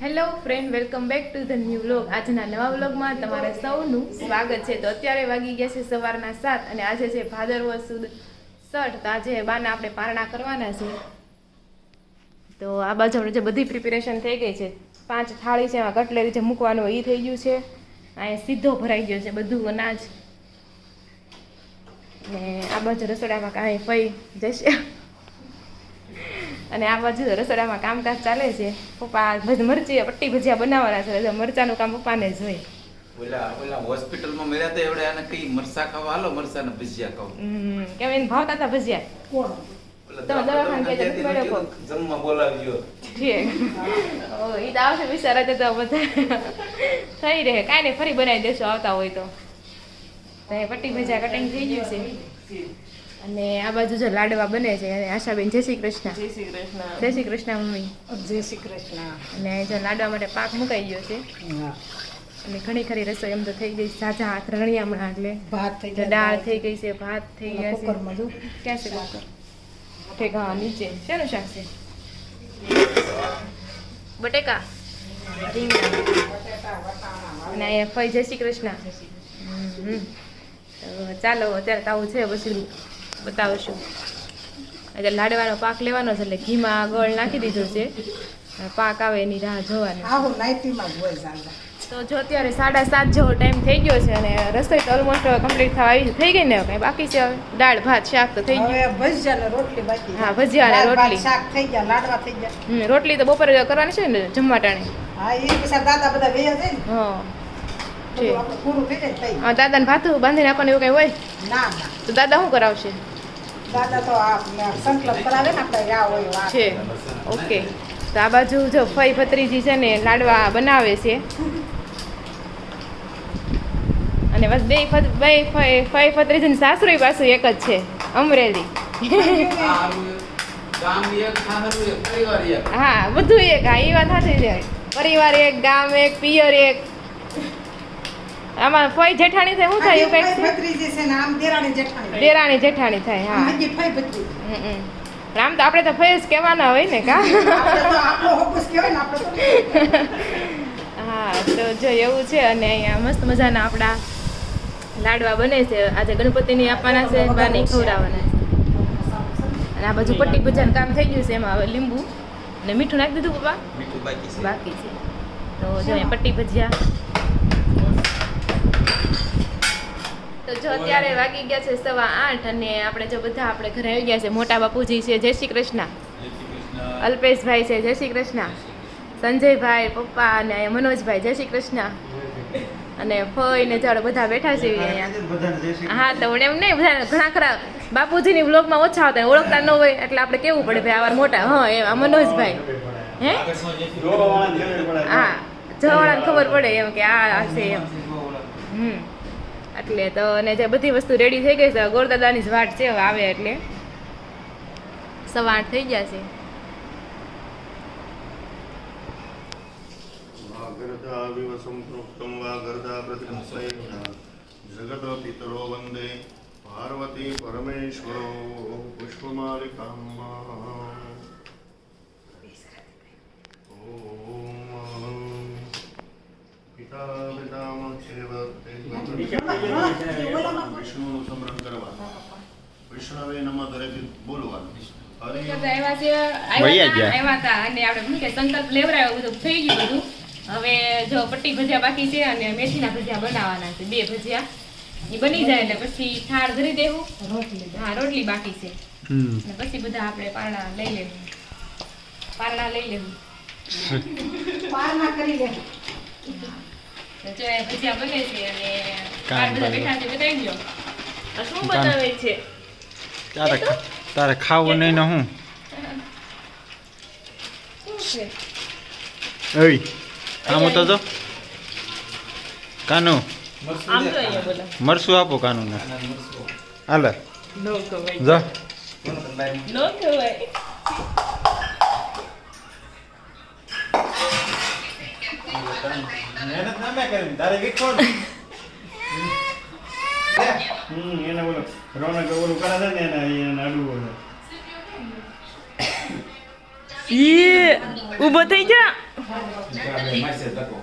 Hello friend, welcome back to the new vlog. આજના નવા વ્લોગમાં તમારા સૌનું સ્વાગત છે. તો અત્યારે વાગી ગયા છે સવારના 7 અને આજે છે ભાદરવો સુદ 6. તો આજે બાના આપણે પારણા કરવાના છે. તો આ બાજુ આપણે જે બધી પ્રિપેરેશન થઈ ગઈ છે. 5 થાળી છે, એમાં કટલેરી જે મૂકવાનું એ થઈ ગયું છે. અહીંયા સીધો ભરાઈ ગયો છે બધું અનાજ. ને આ બાજુ રસોડામાં કાંઈ ફઈ જશે અને આ બાજુ રસોડામાં કામકાજ ચાલે છે. પપ્પા મરચી પટ્ટી ભજીયા બનાવવાના છે. મરચાનું કામ પપ્પાને જ હોય. ઓલા હોસ્પિટલમાં મેળ્યા હતા એવડે આને કઈ મરસા ખાવા હાલો, મરસાના ભજીયા ખાવ. કેમ એને ભાવતા હતા ભજીયા? કોણ? તમે દવાખાને કે જતો મેળો કો જમવા બોલાવ્યો. ઠીક. ઓ ઈ તો આવશે બિચારા તો બધા થઈ રહે. કાંઈ નહીં, ફરી બનાવી દેશો આવતા હોય તો. પટ્ટી ભજીયા કટિંગ થઈ ગયું છે. અને આ બાજુ જો લાડવા બને છે. અને આશાબેન જય શ્રી કૃષ્ણ. જય શ્રી કૃષ્ણ. જય શ્રી કૃષ્ણ મમ્મી. જય શ્રી કૃષ્ણ. અને જો લાડવા માટે પાક મુકાઈ ગયો છે. અને ઘણી ખરી રસોઈ એમ તો થઈ ગઈ. સાજા હાથ રણિયામણા એટલે ભાત થઈ ગયા, દાળ થઈ ગઈ છે, ભાત થઈ ગયા છે. કુકરમાં જો ક્યાં છે કુકર? ઠીક, હા નીચે. શેનું શાક છે? બટેકા, રીંગણા. અને અહીંયા ફઈ જય શ્રી કૃષ્ણ. તો ચાલો અત્યારે તાવું છે, પછી બતાવશું. એટલે લાડવાનો પાક લેવાનો છે, એટલે ઘીમાં ગળ નાખી દીધો છે. પાક આવે એની રાહ જોવાની. આવું નાઈટીમાં જ હોય સાંજે. તો જો અત્યારે 7:30 જેવો ટાઈમ થઈ ગયો છે અને રસોઈ તો ઓલમોસ્ટ કમ્પ્લીટ થવા આવી થઈ ગઈ ને. હવે કંઈ બાકી છે? હવે દાળ ભાત શાક તો થઈ ગયું. હવે ભજીયા ને રોટલી બાકી. હા, ભજીયા અને દાળ ભાત, રોટલી. શાક થઈ ગયા, લાડવા થઈ ગયા. રોટલી તો બપોરે કરવાની છે ને જમવા ટાણે. હા, એ પછી દાદા બધા વેયા જાય ને હા બધું આપણે પૂરું થઈ જાય ને તઈ. હા, દાદાને ભાથું બાંધીને આપવાનું એવું કંઈ હોય ના ના, તો દાદા શું કરાવશે? દાદા તો આ સંકલ્પ કરાવે ને આપણે યા હોય વાત. છે. ઓકે. તો આ બાજુ જો ફઈ ભત્રીજી છે ને લાડવા બનાવે છે. અને બસ બે ફઈ ભત્રીજીની સાસરી પાછું એક જ છે, અમરેલી. ગામ એક, ખાનરું એક, પરિવાર એક. હા, બધું એક. હા, એ વાત સાચી છે. પરિવાર એક, ગામ એક, પિયર એક. આમાં ફઈ જેઠાણી થાય શું થાય? એવું ફઈ કંઈક છે. ભત્રીજી છે ને આમ દેરાણી જેઠાણી. દેરાણી જેઠાણી થાય. હા. હજી ફઈ ભત્રીજી. આમ તો આપણે તો ફઈ જ કહેવાના હોય ને, કા? આપણે તો આપણો હોકુસ કહેવાય ને આપણે તો. હા, તો જો એવું છે. અને અહીંયા મસ્ત મજાના આપણા લાડવા બને છે. આજે ગણપતિની આપવાના છે, બાની ખવડાવવાના છે. અને આ બાજુ પટ્ટી ભજીયાનું કામ થઈ ગયું છે. એમાં હવે લીંબુ અને મીઠું નાખી દીધું પપ્પા? મીઠું બાકી છે. બાકી છે. તો જો અહીંયા પટ્ટી ભજીયા. તો જો અત્યારે વાગી ગયા છે 8:15 અને આપણે જો બધા આપણે ઘરે આવી ગયા છે. મોટા બાપુજી છે, જય શ્રી કૃષ્ણ. અલ્પેશભાઈ છે, જય શ્રી કૃષ્ણ. સંજયભાઈ, પપ્પા અને અહીંયા મનોજભાઈ, જય શ્રી કૃષ્ણ. અને ફઈ ને જાડો બધા બેઠા છે અહીંયા. હા, તો એમ નહીં, બધા ઘણા ખરા બાપુજીની વ્લોગમાં ઓછા આવતા, ઓળખતા ન હોય એટલે આપણે કેવું પડે ભાઈ આવાર મોટા. હા, એ આ મનોજભાઈ. હે? હા, જવાળાને ખબર પડે એમ કે આ છે એમ. એટલે તો અને જે બધી વસ્તુ રેડી થઈ ગઈ છે. ગોરદાદાની જ વાટ છે, હવે આવે એટલે 8:15 થઈ ગયા છે. જગત પિતરો વંદે પાર્વતી પરમેશ્વરો પુષ્પમાલિકામ પિતા વિષ્ણુનું સ્મરણ કરવાનું. વિષ્ણવે નમઃ દરેક બોલવાનું. આવ્યા હતા અને આપણે શું કે સંકલ્પ લેવરાયો, બધું થઈ ગયું બધું. હવે જો પટ્ટી ભજીયા બાકી છે અને મેથીના ભજીયા બનાવવાના છે. 2 ભજીયા એ બની જાય એટલે પછી થાળ ધરી દેવું. હા, રોટલી બાકી છે. અને પછી બધા આપણે પારણા લઈ લેવું. પારના કરી લે. તો જો એ ભજીયા બને છે અને બાર બધા બેઠા છે. બતાવી ગયો આ શું બનાવે છે? તારે ખાવું નહીં ને હું શું છે? ઓય આમ તો જો કાનુ આમ તો અહીંયા બોલો. મરસું આપો કાનુ ને હાલે નો ખવાય. જો નો ખવાય. મહેનત ના મે કરી તારે વિખો એને બોલો રોનક ઓલું કરે છે ને એને આડું બોલે ઈ ઊભો થઈ જા. ભાઈ મારશે ધક્કો.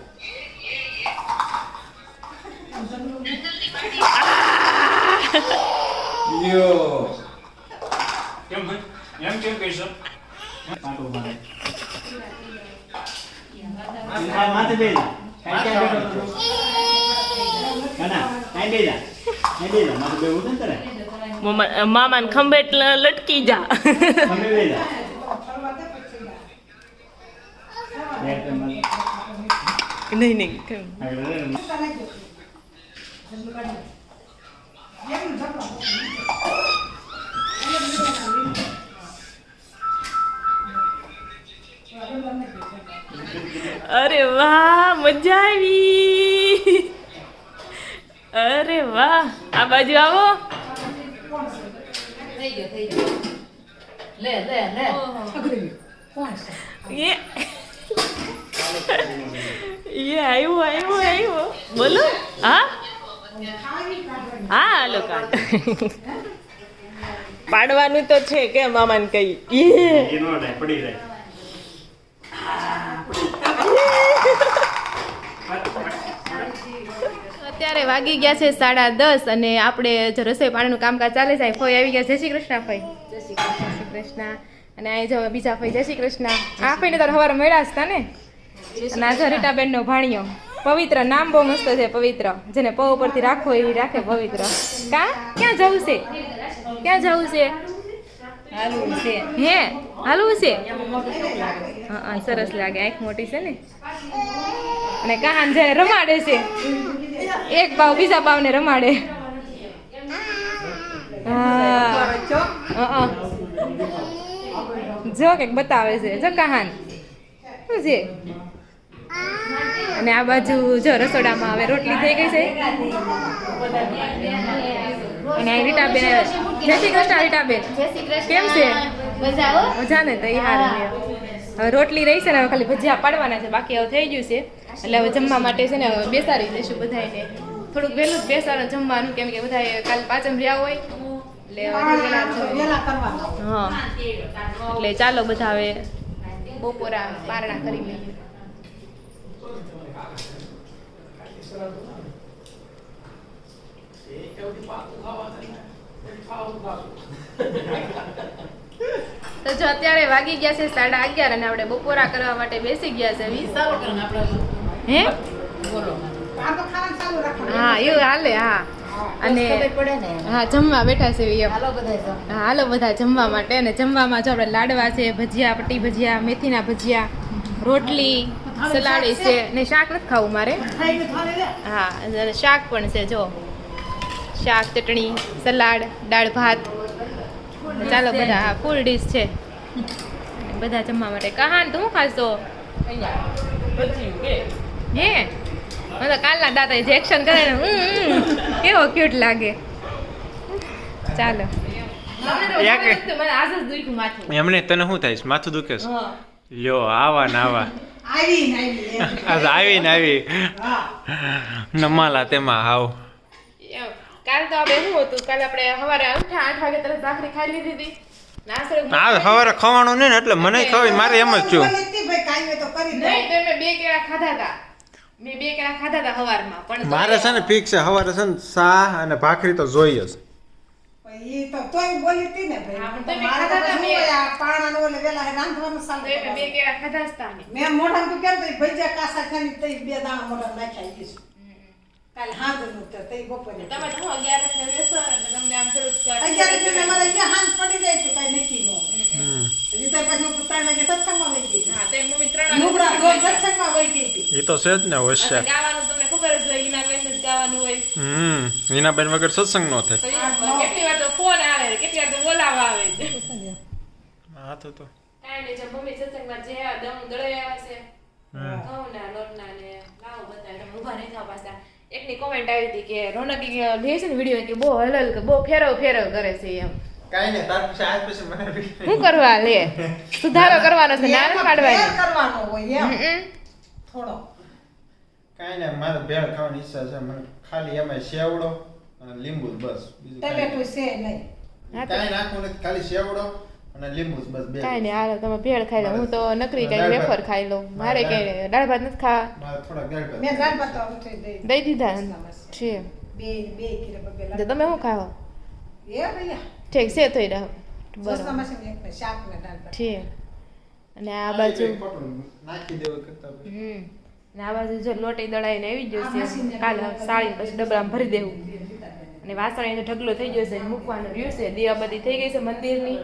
લ્યો. કેમ ભાઈ? એમ કેમ કહીશો? પાટો મારે. આ માથે બેસી. કાંઈ ક્યાં બેઠો હતો? ના, કાંઈ બેસી જા. કાંઈ બેસી જા. માથે બેસવું છે ને તારે? મામાને ખંભે લટકી જા તમે બેસી જા. બેઠ તો મારે. નહીં આગળ રહે ને. અરે વાહ મજા આવી અરે વાહ આ બાજુ આવો લે એ આવ્યો બોલો હા હાલો કાઢ પાડવાનું તો છે કે મામાને કહી એ નો રહે, પડી રહે. અત્યારે વાગી ગયા છે 10:30 અને આપણે જો રસોઈ પાણીનું કામકાજ ચાલે છે ફઈ આવી ગયા. જય શ્રી કૃષ્ણ ફઈ. જય શ્રી કૃષ્ણ. અને અહીં જો બીજા ફઈ જય શ્રી કૃષ્ણ. આ ફઈને તાર સવારે મળ્યા જ તા ને. અને આ જો રીટાબેન નો ભાણિયો પવિત્ર નામ બહુ મસ્ત છે પવિત્ર જેને પ ઉપરથી રાખવો એવી રાખે પવિત્ર. ક્યાં જવું છે હાલવું છે હા સરસ લાગે આંખ મોટી છે ને. અને કહાન જ્યારે રમાડે છે એક ભાવ બીજા ભાવને રમાડે. જો કંઈક બતાવે છે જો કહાન શું છે. અને આ બાજુ જો રસોડામાં હવે રોટલી થઈ ગઈ છે. અને આ રીટાબેન જય શ્રી કૃષ્ણ રીટાબેન કેમ છે મજા ને તો હારું છે. હવે રોટલી રહી છે ને હવે ખાલી ભજીયા પાડવાના છે બાકી હવે થઈ ગયું છે. એટલે હવે જમવા માટે છે ને હવે બેસાડી દઈશું બધાને. થોડુંક વહેલું જ બેસાડો જમવાનું કેમ કે બધા કાલ પાચમ રહ્યા હોય એટલે હા એટલે ચાલો બધા હવે બપોરા પારણા કરી લઈએ. તો જો અત્યારે વાગી ગયા છે 11:30 અને આપણે બપોરા કરવા માટે બેસી ગયા છે. હે હા એવું હાલે હા. અને હા જમવા બેઠા છે એમ. હા હાલો બધા જમવા માટે. અને જમવામાં જો આપણે લાડવા છે ભજીયા પટ્ટી ભજીયા મેથીના ભજીયા રોટલી સલાડી છે ને શાક નથી ખાવું મારે. હા અને શાક પણ છે જો શાક ચટણી સલાડ દાળ ભાત. ચાલો બધા હા ફૂલ ડીશ છે બધા જમવા માટે. કહાન તું ખાશો હે મને કાલના દાદા જે એક્શન કરે ને કેવો ક્યુટ લાગે. ચાલો મને આજ જ દુખ્યું માથું. એમને તને શું થાય છે? માથું દુખે છે? હા લ્યો આવા ને આવા આવી નમાલા તેમાં હાવ. કાલ તો આપણે શું હતું કાલે આપણે સવારે ઉઠ્યા 8 વાગે તરત ભાખરી ખાઈ લીધી હતી. આ સવારે ખાવાનું નહીં ને એટલે મને ખવાય મારે એમ જ છું. નહીં તો મેં 2 કેળા ખાધા હતા સવારમાં પણ મારે છે ને ફિક્સ છે સવારે છે ને શાહ અને ભાખરી તો જોઈએ જ. હા, પણ તમે ખાધા હતા મેં. પાણાનો ઓલે વેલા રાંધવાનું તો ચાલુ મેં 2 કેળા ખાધા જ હતા ને. મેં મોઢા તું કેમ તો ભજીયા કાસા ખાની તઈ 2 દાણા મોઢા નાખ્યા દઈશું કાલ હાજરનું તો તઈ બપોરે તમે તો 11 ને બેસો એટલે તમને આમ થોડુંક 11 ને મારે અહીંયા હાંજ પડી જાય છે કઈ નક્કી નો હજી તો પછી હું 3 વાગે સત્સંગમાં વઈ ગઈ હા તો મમ્મી 3 નુબડા રોજ સત્સંગમાં વઈ ગઈ હતી એ તો છે જ ને હોશિયાર. ગાવાનું તમને ખબર જ હોય ઈના બેન જ ગાવાનું હોય. હિનાબેન વગર સત્સંગ નો થાય. તો કેટલી વાર તો ફોન આવે કેટલી વાર તો બોલાવા આવે. હા તો કાંઈ નહીં જો મમ્મી સત્સંગમાં જે દમ દળે આવે છે ઘઉંના લોટના ને લાવો બધા તમે ઊભા નહીં થાવ પાછા. એકની કોમેન્ટ આવી હતી કે રોનક લે છે ને વિડીયો કે બહુ હલલ કે બહુ ફેરવ કરે છે એમ. કાઈ નહીં તાર પછી આજ પછી મને શું કરવા લે સુધારો કરવાનો છે નાર પાડવાની કરવાનો હોય એમ થોડો કાઈ નહીં મારે ભેળ ખાવાની ઈચ્છા છે મને ખાલી એમાં સેવડો અને લીંબુ બસ બીજું ટમેટું છે નહીં કાઈ નાખવું નથી ખાલી સેવડો અને લીંબુ બસ બે. કાંઈ નહીં હાલો તમે ભેળ ખાઈ લો, હું તો નકરી કઈ દાળ ભાત. વેફર ખાઈ લઉં. મારે કઈ દાળ ભાત નથી ખાવા. મારે થોડાક દાળ ભાત. મેં દાળ ભાત તો ઉઠી દઈ દીધા છે બે કિલો બબે તો તમે શું ખાઓ? એ ભૈયા ઠીક છે તોય રહો સસ્તા બરાબર મશીન એક ને શાક ને દાળ ભાત ઠીક. અને આ બાજુ ખોટું નાખી દેવું કરતા હોય. અને આ બાજુ જો લોટી દળાઈને આવી ગયો આ છે મશીનને કાલે સાળી પછી ડબરામાં ભરી દેવું. અને વાસણ ઢગલો થઈ ગયો છે મૂકવાનો રહ્યો છે. દીવાબત્તી થઈ ગઈ છે મંદિરની.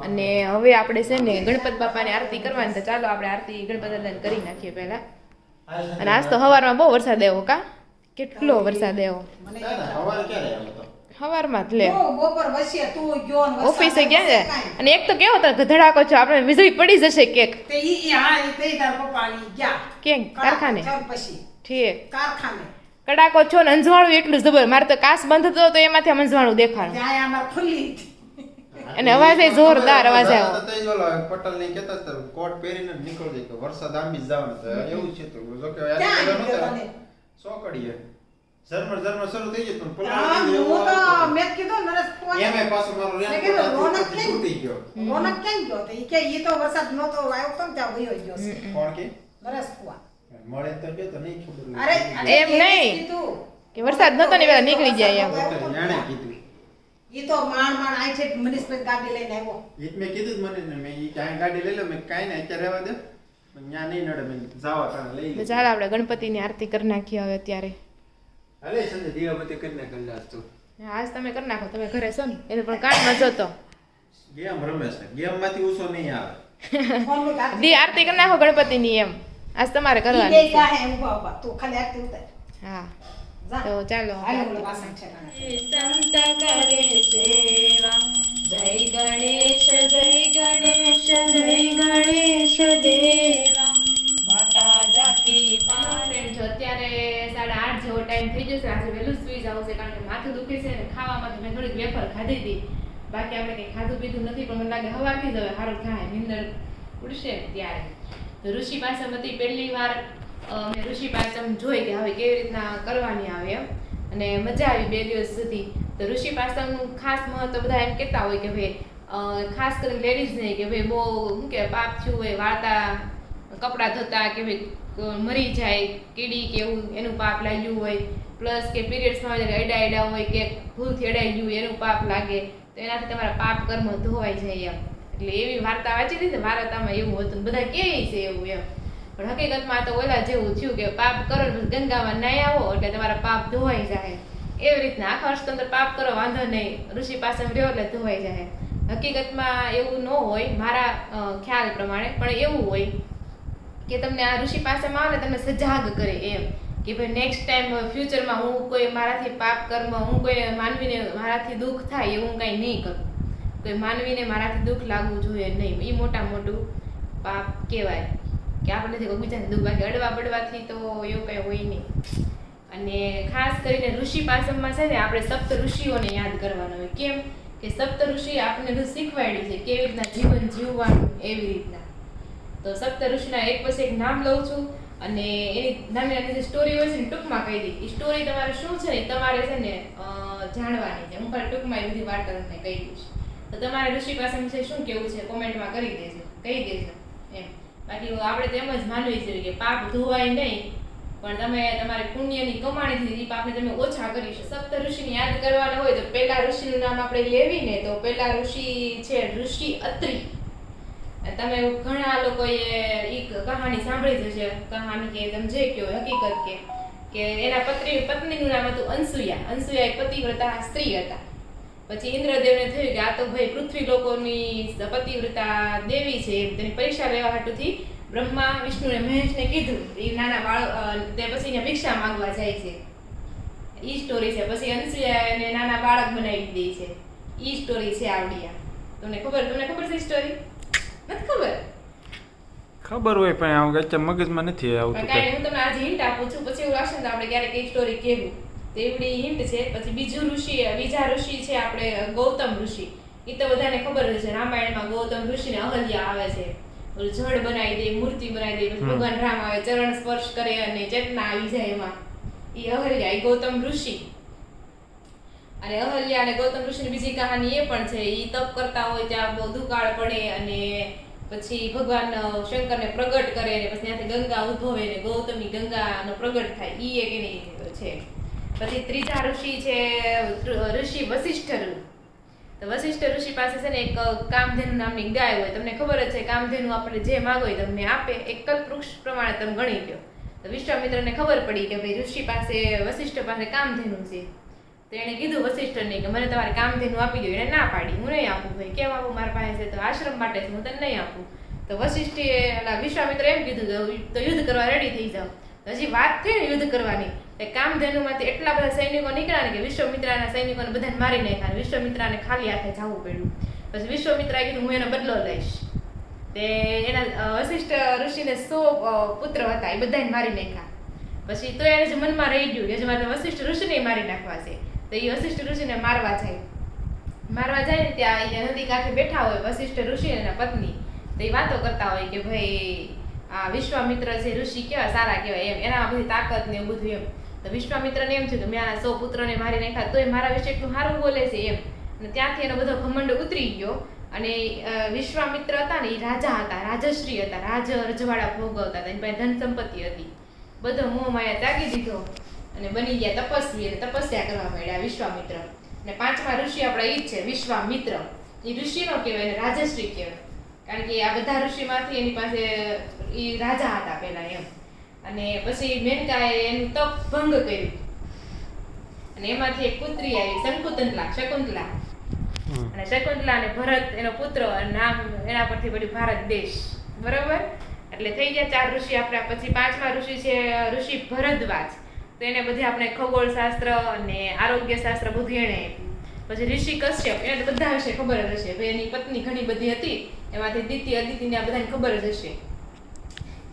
અને હવે આપણે છે ને ગણપત બાપાની આરતી કરવાની, તો ચાલો આપણે આરતી ગણપત દાદાની કરી નાખીએ પહેલા. અને આજ તો સવારમાં બહુ વરસાદ આવ્યો કા, કેટલો વરસાદ આવ્યો મને ના, ના, સવારે ક્યારે આવ્યો તો? સવારમાં જ લે. બપોર વસીએ તું ગયો ને વરસાદ ઓફિસે ગયા છે. કાંઈ. અને એક તો કેવો તો ધડાકો છો, આપણે વીજળી પડી જશે કેક તે ઈ હા ઈ તે તાર પપ્પા ઈ ગયા કેમ કારખાને. ચાર પછી ઠીક કારખાને કડાકો છો ને અંજવાળું એટલું જબર. મારે તો કાચ બંધ હતો તો એમાંથી આમ અંજવાળું દેખાણું. ત્યાં અમાર ખુલ્લી હતી. અને અવાજ એ જોરદાર અવાજ આવ્યો. તો એ ઓલો પટેલ ને કહેતા હતા કોટ પહેરીને જ નીકળજે કે વરસાદ આંબી જ જવાનો છે. એવું છે તો જો કે આજે ક્યાં પેલો નહોતો નીકળવાને? સોકડીએ ઝરમર શરૂ થઈ ગયું પણ હા, પલળી ગયું હું તો એવું મેં કીધું નરેશ ફોન એમે પાછો મારો મેં રેનકોટ કીધું, હતો, રોનક પછી કેમ? તૂટી ગયો. રોનક કેમ ગયો તો ઈ કે ઈ તો વરસાદ નહોતો આવ્યો તો ને ત્યાં વયો ગયો છે કોણ કે નરેશ ફુવા. મળે તો કે તો નહીં ખબર અરે એમ નહીં. કીધું. કે વરસાદ નતો ને પેલા નીકળી જાય એમ. જાણે કીધું ઈ તો માંડ આઈ છે મનીષભાઈ ગાડી લઈને આવ્યો. ઈ જ મેં કીધું જ મને ને મેં ઈ ક્યાંય ગાડી લઈ લે મેં કાંઈ ને અત્યારે રહેવા દે પણ ન્યા નહીં નડે મેં જાવા તાણે લઈ તો લે. ચાલો આપણે ગણપતિની આરતી કરી નાખીએ હવે અત્યારે. હાલે સંજય દીવાબત્તી કરીને કરી નાખ તું. આજ તમે કરી નાખો, તમે ઘરે છો ને એને પણ કાનમાં જોતો. ગેમ રમે છે ગેમ માંથી ઊંચો નહીં આવે. ફોનમાં ગાડી. દી આરતી કરી નાખો ગણપતિની એમ. આજ તમારે ઈ બે કરવાની છે. ગાહે ઊભા ઊભા. તું ખાલી આરતી ઉતાર. હા જા. તો ચાલો હાલો ઓલો વાસણ છે કાણે. સંત કરે સેવા. જય ગણેશ જય ગણેશ જય ગણેશ દેવા. માતા જાકી મારે જો અત્યારે 8:30 જેવો ટાઈમ થઈ જશે. આજે વહેલું સુઈ જવું છે કારણ કે માથું દુખે છે ને ખાવામાં તો મેં થોડીક વેફર ખાધી હતી. બાકી આપણે કંઈ ખાધું પીધું નથી, પણ મને લાગે સવારથી જ હવે સારું થાય, નીંદર ઉડશે ને ત્યારે. તો ઋષિ પાસે બધી પહેલી વાર મેં ઋષિ પાસે જોઈ કે હવે કેવી રીતના કરવાની આવે એમ. અને મજા આવી 2 દિવસ સુધી. તો ઋષિ પાસમનું ખાસ મહત્વ બધા એમ કહેતા હોય કે ભાઈ ખાસ કરીને લેડીઝને કે ભાઈ બહુ શું કે પાપ થયું હોય, વાળતા કપડાં ધોતા કે ભાઈ મરી જાય કીડી કે એવું એનું પાપ લાગ્યું હોય, પ્લસ કે પીરિયડ્સમાં અડા હોય કે ભૂલથી અડાઈ ગયું હોય એનું પાપ લાગે, તો એનાથી તમારા પાપ કર્મ ધોવાઈ જાય એમ. એટલે એવી વાર્તા વાંચી હતી ને વાર્તામાં એવું હતું, બધા કહે છે એવું એમ. પણ હકીકતમાં તો ઓલા જેવું થયું કે પાપ કરો ને ગંગામાં નાહી આવો એટલે તમારા પાપ ધોવાઈ જાય. એવી રીતના આખા વર્ષ અંદર પાપ કરો વાંધો નહીં, ઋષિ પાસે રહ્યો એટલે ધોવાઈ જાય. હકીકતમાં એવું ન હોય મારા ખ્યાલ પ્રમાણે, પણ એવું હોય કે તમને આ ઋષિ પાસેમાં આવે તમને સજાગ કરે એમ કે ભાઈ નેક્સ્ટ ટાઈમ ફ્યુચરમાં હું કોઈ મારાથી પાપ કર્મ, હું કોઈ માનવીને મારાથી દુઃખ થાય એવું હું કાંઈ નહીં કરું, કોઈ માનવીને મારાથી દુઃખ લાગવું જોઈએ નહીં. એ મોટું પાપ કહેવાય કે આપણેથી કોઈ બીજાને દુઃખ લાગે. અડવા બડવાથી તો એવું કંઈ હોય નહીં. અને ખાસ કરીને ઋષિ પાસમમાં છે ને આપણે સપ્ત ઋષિઓને યાદ કરવાના હોય. કેમ કે સપ્ત ઋષિ આપણને બધું શીખવાડ્યું છે કેવી રીતના જીવન જીવવાનું એવી રીતના. તો સપ્ત ઋષિના એક પછી એક નામ લઉં છું અને એની નાની નાની જે સ્ટોરી હોય છે ને ટૂંકમાં કહી દઈ. એ સ્ટોરી તમારે શું છે ને તમારે છે ને જાણવાની છે. હું પણ ટૂંકમાં એ બધી વાર્તા તમને કહી દઈશ. તો તમારે ઋષિ પાસે વિશે શું કેવું છે કોમેન્ટમાં કરી દેજો, કહી દેજો એમ. બાકી આપણે તો એમ જ માનવી જોઈએ કે પાપ ધોવાય નહીં, પણ તમે તમારી પુણ્યની કમાણીથી એ પાપને તમે ઓછા કરી શકો. સપ્ત ઋષિને યાદ કરવાના હોય તો પહેલા ઋષિનું નામ આપણે લેવીને તો પહેલા ઋષિ છે ઋષિ અત્રિ. તમે ઘણા લોકોએ એ કહાની સાંભળી જશે, કહાની કે તમે જે કહો હકીકત કે એના પત્નીનું નામ હતું અનસુયા. અનસુયા એક પતિવ્રતા સ્ત્રી હતા. પછી ઇન્દ્રદેવને થયું કે આ તો ભાઈ પૃથ્વી લોકોની પતિવ્રતા દેવી છે, તેની પરીક્ષા લેવા હાટુથી બ્રહ્મા વિષ્ણુને મહેશને કીધું. એ નાના બાળક તે પછી એને ભિક્ષા માંગવા જાય છે. ઈ સ્ટોરી છે. પછી અનસુયા એને નાના બાળક બનાવી દે છે. ઈ સ્ટોરી છે આવડી. તમને ખબર છે સ્ટોરી? નથી ખબર? ખબર હોય પણ આમ ગચ્ચા મગજમાં નથી આવતું. કાંઈ હું તમને આજે હિન્ટ આપું છું, પછી એવું લાગશે ને તો આપણે ક્યારેક કઈ સ્ટોરી કહેવું. તો એવડી હિન્ટ છે. પછી બીજા ઋષિ છે આપણે ગૌતમ ઋષિ. એ તો બધાને ખબર છે, રામાયણમાં ગૌતમ ઋષિને અહલ્યા આવે છે, ઓલું જળ બનાવી દે, મૂર્તિ બનાવી દે, પછી ભગવાન રામ આવે, ચરણ સ્પર્શ કરે અને ચેતના આવી જાય એમાં. એ અહલ્યા, એ ગૌતમ ઋષિ. અને અહલ્યા અને ગૌતમ ઋષિની બીજી કહાની એ પણ છે. એ તપ કરતા હોય ત્યાં બહુ દુકાળ પડે અને પછી ભગવાન શંકરને પ્રગટ કરે અને પછી ત્યાંથી ગંગા ઉદ્ભવે ને ગૌતમી ગંગાનો પ્રગટ થાય. ઈ એક એની છે. પછી ત્રીજા ઋષિ છે ઋષિ વશિષ્ઠ ઋષિ. તો વશિષ્ઠ ઋષિ પાસે છે ને એક કામધેનુ નામની ગાય હોય. તમને ખબર જ છે કામધેનુ આપણે જે માંગો હોય તમને આપે. એક કલ્પવૃક્ષ પ્રમાણે તમે ગણી લો. તો વિશ્વામિત્રને ખબર પડી કે ભાઈ ઋષિ પાસે વશિષ્ઠ પાસે કામધેનુ છે. તો એને કીધું વશિષ્ઠને કે મને તમારે કામધેનુ આપી દો. એને ના પાડી, હું નહીં આપું ભાઈ. કેમ આપું? મારા પાસે છે તો આશ્રમ માટે છે, હું તને નહીં આપું. તો વશિષ્ઠે વિશ્વામિત્ર એમ કીધું તો યુદ્ધ કરવા રેડી થઈ જાઓ. હજી વાત થઈ ને યુદ્ધ કરવાની, કામધેનુમાંથી એટલા બધા સૈનિકો નીકળ્યા ને કે વિશ્વામિત્રના સૈનિકોને બધાને મારી નાખ્યા. વિશ્વામિત્રાને ખાલી હાથે જવું પડ્યું. પછી વિશ્વામિત્રાએ કીધું હું એનો બદલો લઈશ. તે એના વશિષ્ઠ ઋષિને 100 પુત્ર હતા, એ બધાને મારી નાખ્યા. પછી તો એને જે મનમાં રહી ગયું કે જે મારે વશિષ્ઠ ઋષિને મારી નાખવા છે. તો એ વશિષ્ઠ ઋષિને મારવા જાય ને ત્યાં એ નદી કાંઠે બેઠા હોય વશિષ્ઠ ઋષિ અને એના પત્ની. તો એ વાતો કરતા હોય કે ભાઈ આ વિશ્વામિત્ર છે ઋષિ કેવા સારા કહેવાય એમ, એના બધી તાકાત ને એવું બધું એમ. તો વિશ્વામિત્રને એમ થયું કે મેં આ 100 પુત્રને મારી નાખ્યા તોય મારા વિશે એટલું સારું બોલે છે એમ. અને ત્યાંથી એનો બધો ઘમંડ ઉતરી ગયો. અને વિશ્વામિત્ર હતા ને એ રાજા હતા, રાજશ્રી હતા, રજવાડા ભોગવતા હતા, એની પાસે ધન સંપત્તિ હતી. બધો મોહ માયા ત્યાગી દીધો અને બની ગયા તપસ્વી અને તપસ્યા કરવા માંડ્યા વિશ્વામિત્ર. અને 5મા ઋષિ આપણા ઈ જ છે વિશ્વામિત્ર. એ ઋષિ નો કહેવાય ને રાજશ્રી કહેવાય, કારણ કે આ બધા ઋષિમાંથી એની પાસે એ રાજા હતા પહેલા એમ. અને પછી મેનકાએ એનું તપ ભંગ કર્યું અને એમાંથી એક પુત્રી આવી શકુંતલા. અને શકુંતલા ને ભરત એનો પુત્ર, નામ એના પરથી પડ્યું ભારત દેશ. બરોબર? એટલે થઈ ગયા 4 ઋષિ આપણા. પછી 5મા ઋષિ છે ઋષિ ભરદ્વાજ. તો એને બધી આપણે ખગોળ શાસ્ત્ર અને આરોગ્ય શાસ્ત્ર બધું એને આપ્યું. પછી ઋષિ કશ્યપ, એને બધા વિશે ખબર જ હશે. એની પત્ની ઘણી બધી હતી, એમાંથી દિતિ અદિતિને આ બધાને ખબર જ હશે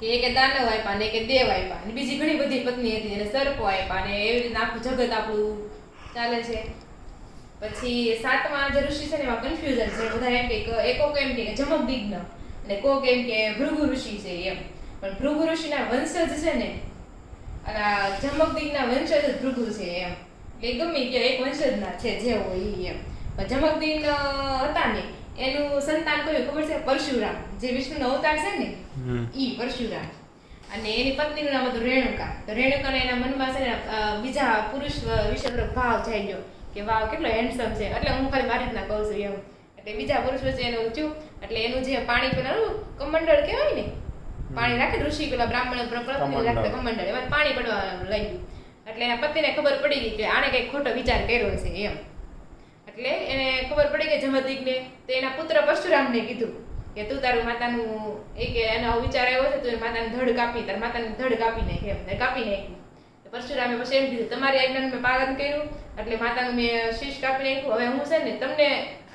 કે એકે દાનવ આપ્યા ને એકે દેવ આપ્યા અને બીજી ઘણી બધી પત્ની હતી, એને સર્પો આપ્યા અને એવી રીતના આખું જગત આપણું ચાલે છે. પછી 7મા જે ઋષિ છે ને એમાં કન્ફ્યુઝન છે. બધા એમ કે એકો એમ કે જમકદિગ્ન અને કોક એમ કે ભૃગુ ઋષિ છે એમ. પણ ભૃગુ ઋષિના વંશજ છે ને અને જમકદિગ્નના વંશજ જ ભૃગુ છે એમ. એટલે ગમે કે એક વંશજના છે જે હોય એમ. પણ જમકદિગ્ન હતા ને એનું સંતાન કયું ખબર છે? પરશુરામ, જે વિષ્ણુનો અવતાર છે ને ઈ પરશુરામ. અને એની પત્નીનું નામ હતું રેણુકા. તો રેણુકાને એના મનમાં છે ને બીજા પુરુષ વિશે ભાવ જાય ગયો કે વાવ કેટલો હેન્ડસમ છે. એટલે હું ખાલી મારી રીતના કહું છું એમ. એટલે બીજા પુરુષ વચ્ચે એનું થયું. એટલે એનું જે પાણી પેલા કમંડળ કહેવાય ને, પાણી રાખે ઋષિ પેલા બ્રાહ્મણ પ્રતિનિધિ રાખતા કમંડળ, એમાં પાણી પડવા લાગ્યું. એટલે એના પતિને ખબર પડી ગઈ કે આને કઈક ખોટો વિચાર કર્યો છે એમ. એટલે એને ખબર પડી ગઈ જમદગ્નિને. તો એના પુત્ર પરશુરામને કીધું કે તું તારું માતાનું એનો વિચાર આવ્યો છે, તું માતાને ધડ કાપી, તાર માતાને ધડ કાપી નાખ એમ. કાપી નાખ્યું. પરશુરામે પછી એમ કીધું તમારી આજ્ઞાનું મેં પાલન કર્યું એટલે માતાનું મેં શીશ કાપી નાખ્યું. હવે હું છે ને તમને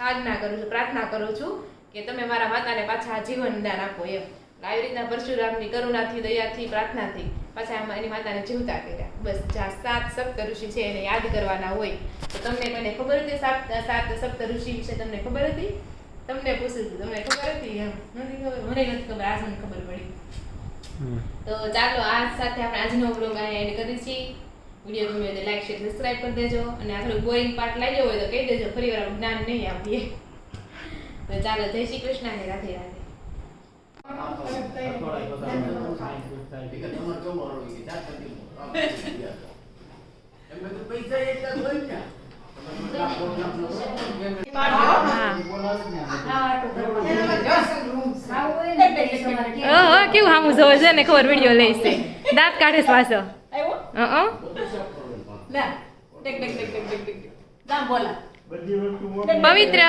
આજ્ઞા કરું છું, પ્રાર્થના કરું છું કે તમે મારા માતાને પાછા જીવન દાન આપો એમ. આવી રીતના પરશુરામની કરુણાથી, દયાથી, પ્રાર્થનાથી પાછા એની માતાને જીવતા કર્યા. બસ જ્યાં 7 સપ્ત ઋષિ છે એને યાદ કરવાના હોય. તો તમને કોઈને ખબર હતી 7 સપ્ત ઋષિ વિશે? તમને ખબર હતી? તમને પૂછું છું, તમને ખબર હતી? એમ નથી ખબર? મને નથી ખબર, આજ મને ખબર પડી. તો ચાલો આ સાથે આપણે આજનો બ્લોગ અહીંયા એન્ડ કરી છીએ. વિડીયો ગમે તો લાઈક, શેર, સબસ્ક્રાઇબ કરી દેજો. અને આ થોડું બોરિંગ પાર્ટ લાગ્યો હોય તો કહી દેજો, ફરી વાર જ્ઞાન નહીં આપીએ. તો ચાલો, જય શ્રી કૃષ્ણ અને રાધે રાધે. કેવું હામું જોવે છે ને ખબર વિડીયો લઈશે. દાંત કાઢે પાછો. બોલા બધી વસ્તુ પવિત્ર